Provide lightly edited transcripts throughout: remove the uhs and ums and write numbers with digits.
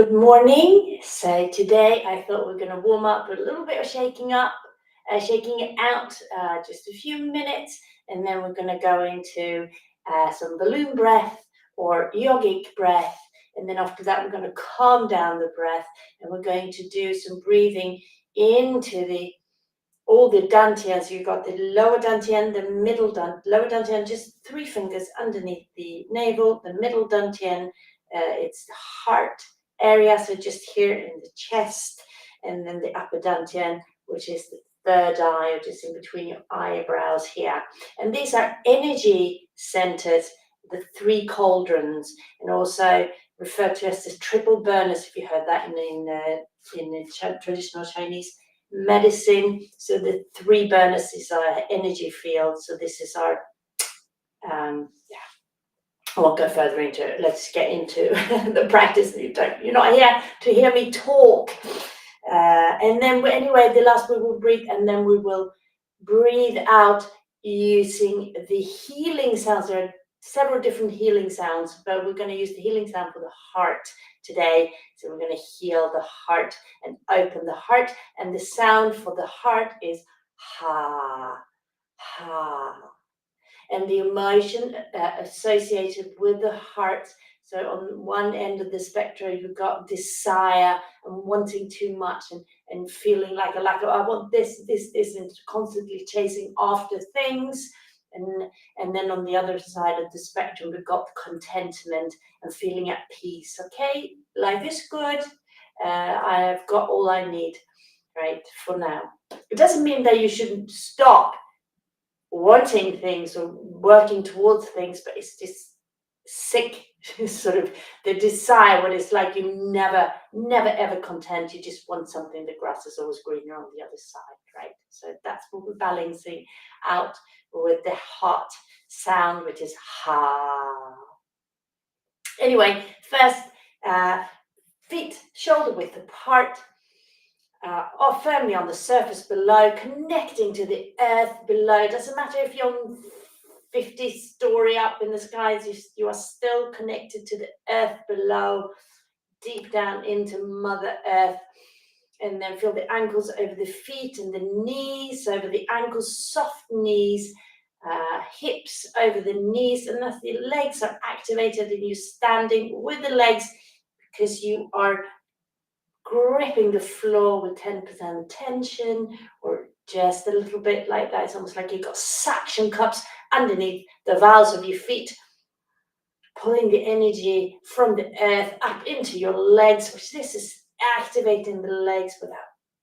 Good morning. So today I thought we're going to warm up with a little bit of shaking up, shaking it out, just a few minutes, and then we're going to go into some balloon breath or yogic breath. And then after that, we're going to calm down the breath, and we're going to do some breathing into all the dantians. So you've got the lower dantian, the middle lower dantian, just 3 fingers underneath the navel, the middle dantian, it's the heart area, so just here in the chest, and then the upper dantian, which is the third eye, or just in between your eyebrows here. And these are energy centers, the 3 cauldrons, and also referred to as the triple burners, if you heard that in traditional Chinese medicine. So the 3 burners is our energy field. So this is our I won't go further into it. Let's get into the practice. You're not here to hear me talk. And then anyway, the last we will breathe, and then we will breathe out using the healing sounds. There are several different healing sounds, but we're going to use the healing sound for the heart today. So we're going to heal the heart and open the heart. And the sound for the heart is ha, ha. And the emotion associated with the heart. So on one end of the spectrum, you've got desire and wanting too much and feeling like a lack of, I want this, and constantly chasing after things. And then on the other side of the spectrum, we've got contentment and feeling at peace. Okay, life is good. I've got all I need, right, for now. It doesn't mean that you shouldn't stop wanting things or working towards things, but it's just sick sort of the desire when it's like you never ever content. You just want something. The grass is always greener on the other side, right? So that's what we're balancing out with the heart sound, which is ha. Anyway, first, feet shoulder width apart, or firmly on the surface below, connecting to the earth below. Doesn't matter if you're on 50 story up in the skies, you are still connected to the earth below, deep down into Mother Earth. And then feel the ankles over the feet and the knees over the ankles, soft knees, hips over the knees, and as the legs are activated and you're standing with the legs because you are gripping the floor with 10% tension, or just a little bit like that. It's almost like you've got suction cups underneath the valves of your feet, pulling the energy from the earth up into your legs, which this is activating the legs without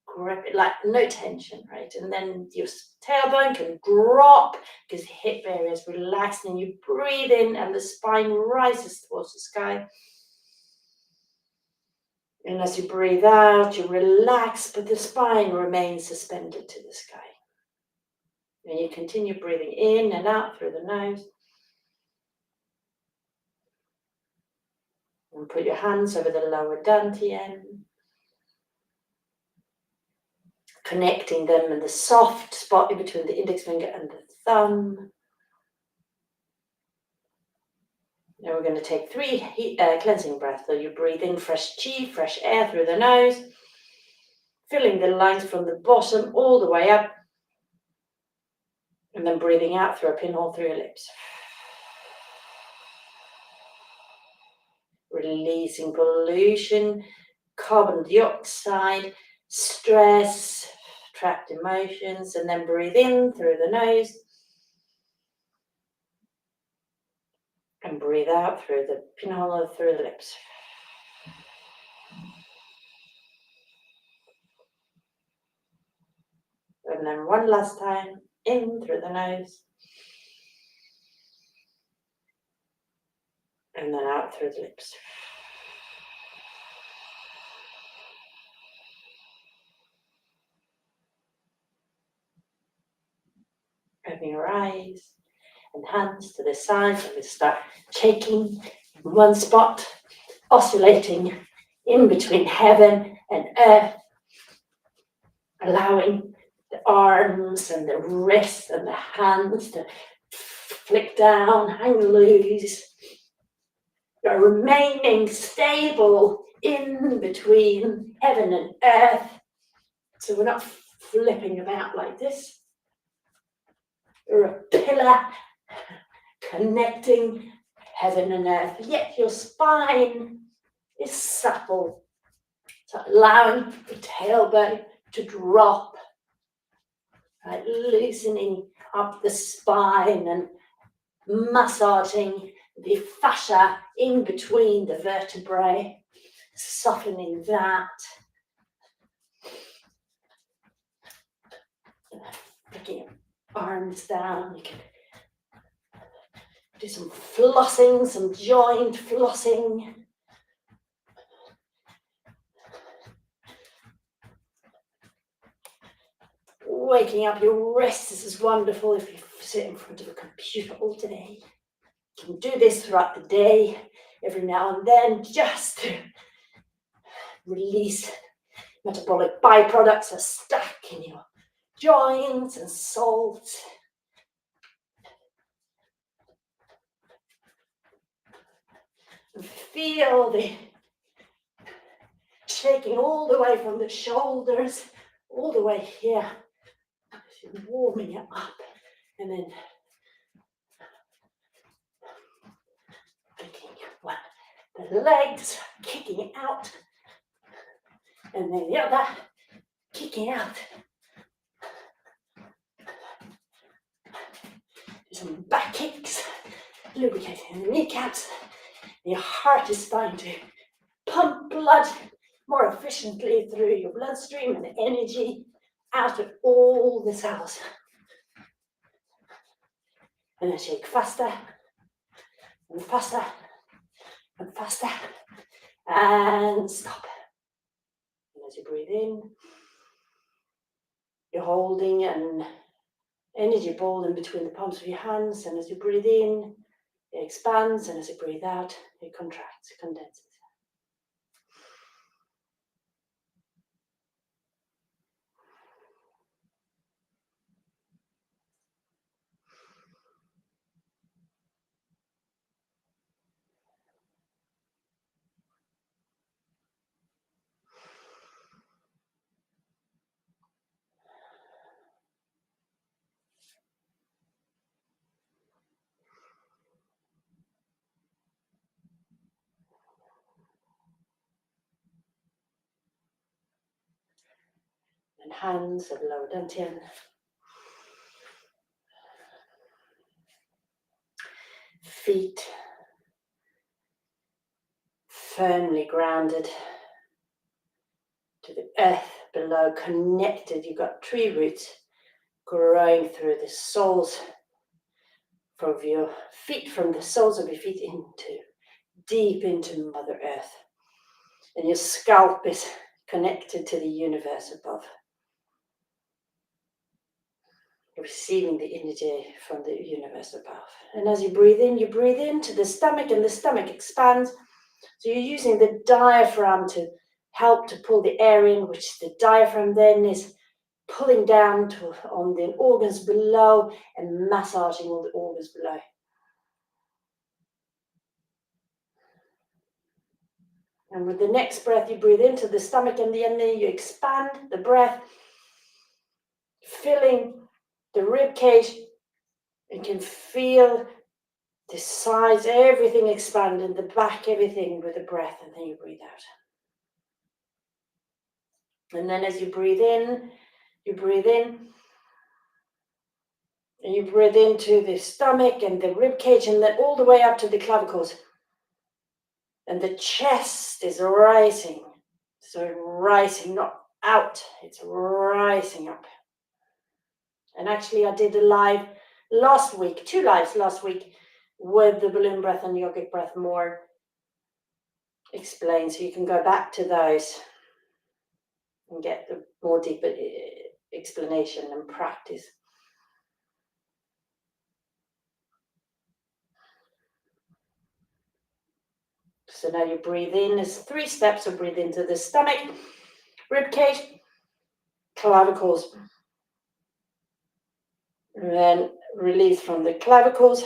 gripping, like no tension, right? And then your tailbone can drop because hip area is relaxed, and you breathe in and the spine rises towards the sky. And as you breathe out, you relax, but the spine remains suspended to the sky. And you continue breathing in and out through the nose. And put your hands over the lower dantian, connecting them in the soft spot in between the index finger and the thumb. Now we're going to take 3 cleansing breaths. So you breathe in fresh chi, fresh air through the nose, filling the lungs from the bottom all the way up, and then breathing out through a pinhole through your lips. Releasing pollution, carbon dioxide, stress, trapped emotions, and then breathe in through the nose. And breathe out through the pinhole through the lips. And then one last time, in through the nose. And then out through the lips. Open your eyes and hands to the sides, and we start shaking in one spot, oscillating in between heaven and earth, allowing the arms and the wrists and the hands to flick down, hang loose. You're remaining stable in between heaven and earth. So we're not flipping about like this. You're a pillar connecting heaven and earth, yet your spine is supple. So allowing the tailbone to drop, right? Loosening up the spine and massaging the fascia in between the vertebrae, softening that. Bringing your arms down. You can do some flossing, some joint flossing. Waking up your wrists. This is wonderful if you sit in front of a computer all day. You can do this throughout the day, every now and then, just to release metabolic byproducts that are stuck in your joints and salt. And feel the shaking all the way from the shoulders, all the way here, warming it up, and then kicking the legs, kicking out, and then the other, kicking out. Do some back kicks, lubricating the kneecaps. Your heart is starting to pump blood more efficiently through your bloodstream and energy out of all the cells. And then shake faster and faster and faster and stop. And as you breathe in, you're holding an energy ball in between the palms of your hands, and as you breathe in, it expands, and as you breathe out, it contracts, it condenses. And hands at the lower dantian. Feet firmly grounded to the earth below, connected. You've got tree roots growing through the soles of your feet, from the soles of your feet deep into Mother Earth. And your scalp is connected to the universe above. You're receiving the energy from the universe above. And as you breathe into the stomach, and the stomach expands. So you're using the diaphragm to help to pull the air in, which the diaphragm then is pulling down on the organs below and massaging all the organs below. And with the next breath, you breathe into the stomach, and then you expand the breath, filling the rib cage. You can feel the sides, everything expand, in the back, everything with the breath, and then you breathe out. And then as you breathe in, and you breathe into the stomach and the rib cage, and then all the way up to the clavicles. And the chest is rising. So rising, not out, it's rising up. And actually I did a live last week, 2 lives last week, with the balloon breath and yogic breath more explained. So you can go back to those and get the more deeper explanation and practice. So now you breathe in. There's 3 steps. So breathe into the stomach, rib cage, clavicles. And then release from the clavicles,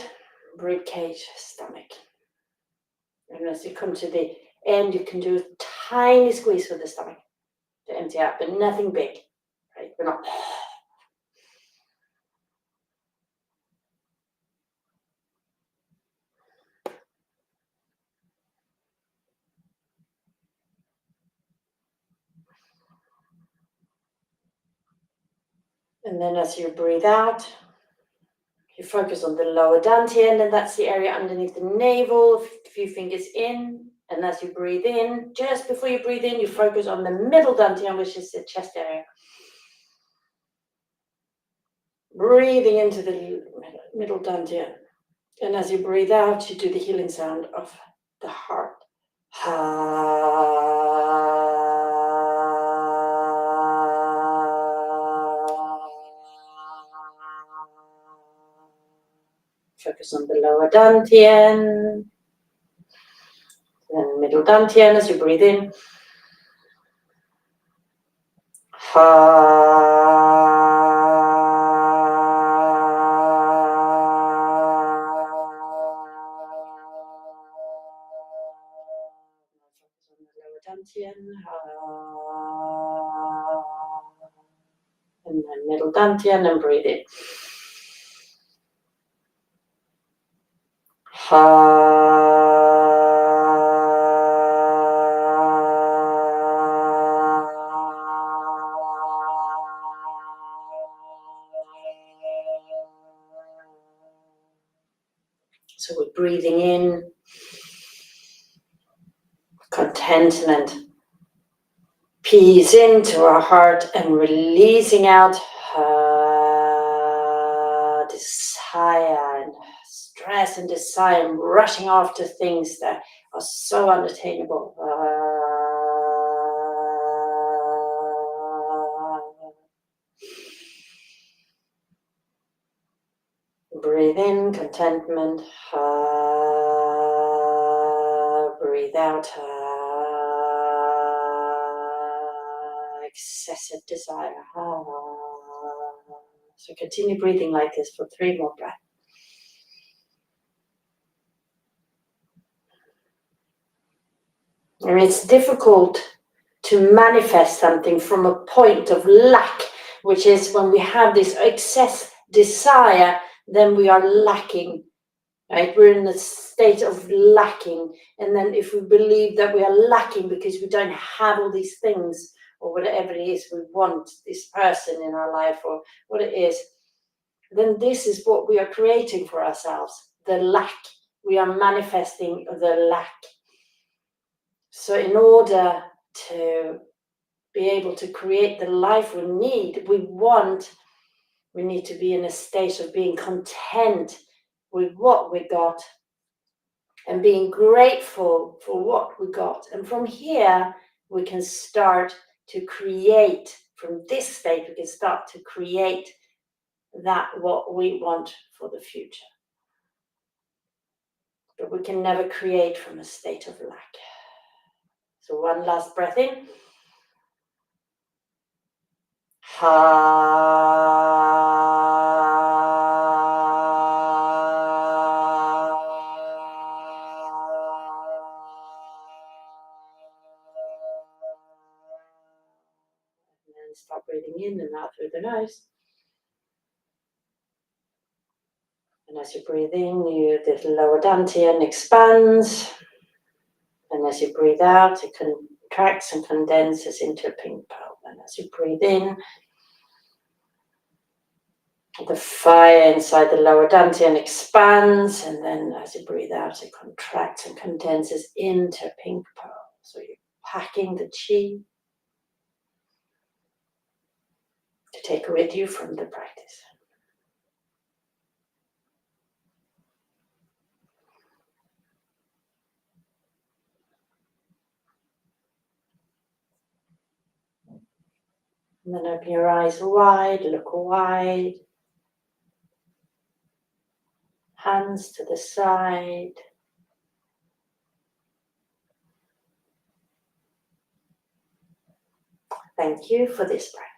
rib cage, stomach. And as you come to the end, you can do tiny squeeze for the stomach to empty out, but nothing big. Right? We're not. And then as you breathe out, you focus on the lower dantian, and that's the area underneath the navel, a few fingers in. And as you breathe in, just before you breathe in, you focus on the middle dantian, which is the chest area. Breathing into the middle dantian. And as you breathe out, you do the healing sound of the heart. Focus on the lower dantian, then middle dantian as you breathe in. And then middle dantian and breathe in. So we're breathing in contentment, peace into our heart, and releasing out desire and stress and desire, and rushing after things that are so unattainable. Breathe in contentment, breathe out excessive desire. So continue breathing like this for 3 more breaths. And it's difficult to manifest something from a point of lack, which is when we have this excess desire, then we are lacking, right? We're in a state of lacking. And then if we believe that we are lacking because we don't have all these things, or whatever it is we want, this person in our life, or what it is, then this is what we are creating for ourselves, the lack. We are manifesting the lack. So in order to be able to create the life we need, we need to be in a state of being content with what we got and being grateful for what we got. And from here, we can start to create, from this state, we can start to create that what we want for the future. But we can never create from a state of lack. So one last breath in. And then start breathing in and out through the nose. And as you breathe in, the lower dantian expands. And as you breathe out, it contracts and condenses into a pink pearl. And as you breathe in, the fire inside the lower dantian expands. And then as you breathe out, it contracts and condenses into a pink pearl. So you're packing the chi to take with you from the practice. And then open your eyes wide, look wide. Hands to the side. Thank you for this practice.